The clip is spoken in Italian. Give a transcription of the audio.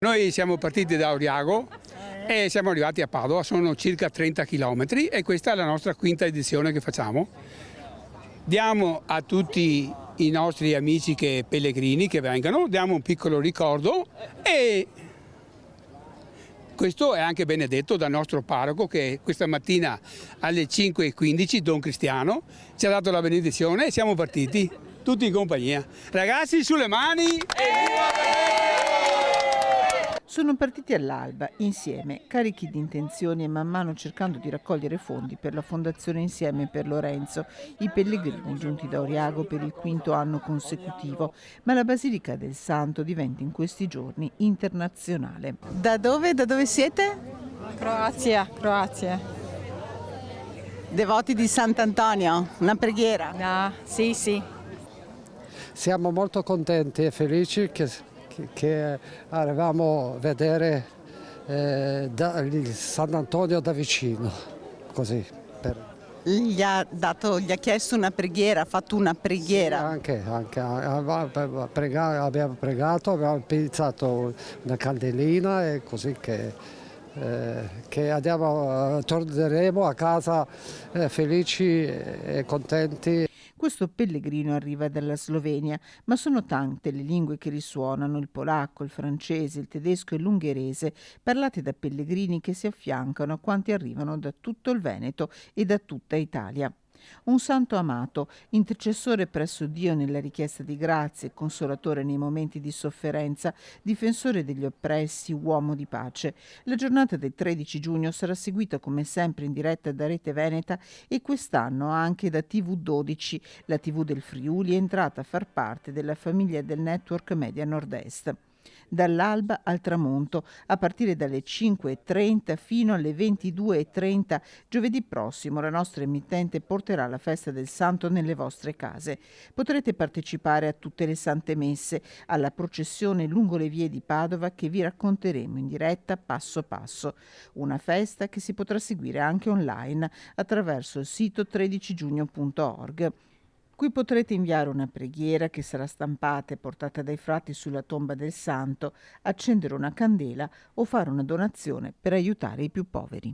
Noi siamo partiti da Oriago e siamo arrivati a Padova, sono circa 30 km e questa è la nostra quinta edizione che facciamo. Diamo a tutti i nostri amici pellegrini che vengano, diamo un piccolo ricordo e questo è anche benedetto dal nostro parroco che questa mattina alle 5:15, Don Cristiano, ci ha dato la benedizione e siamo partiti tutti in compagnia. Ragazzi, sulle mani e viva! Sono partiti all'alba, insieme, carichi di intenzioni e man mano cercando di raccogliere fondi per la Fondazione Insieme per Lorenzo, i pellegrini giunti da Oriago per il quinto anno consecutivo, ma la Basilica del Santo diventa in questi giorni internazionale. Da dove? Da dove siete? Croazia. Devoti di Sant'Antonio, una preghiera? Ah, sì. Siamo molto contenti e felici che arriviamo a vedere il Sant'Antonio da vicino, così. Gli ha chiesto una preghiera, ha fatto una preghiera? Sì, anche. Abbiamo pregato, abbiamo pensato una candelina e così che torneremo a casa felici e contenti. Questo pellegrino arriva dalla Slovenia, ma sono tante le lingue che risuonano, il polacco, il francese, il tedesco e l'ungherese, parlate da pellegrini che si affiancano a quanti arrivano da tutto il Veneto e da tutta Italia. Un santo amato, intercessore presso Dio nella richiesta di grazie, consolatore nei momenti di sofferenza, difensore degli oppressi, uomo di pace. La giornata del 13 giugno sarà seguita come sempre in diretta da Rete Veneta e quest'anno anche da TV12, la TV del Friuli è entrata a far parte della famiglia del network Media Nord-Est. Dall'alba al tramonto, a partire dalle 5:30 fino alle 22:30, giovedì prossimo la nostra emittente porterà la festa del Santo nelle vostre case. Potrete partecipare a tutte le sante messe, alla processione lungo le vie di Padova che vi racconteremo in diretta passo passo. Una festa che si potrà seguire anche online attraverso il sito 13giugno.org. Qui potrete inviare una preghiera che sarà stampata e portata dai frati sulla tomba del santo, accendere una candela o fare una donazione per aiutare i più poveri.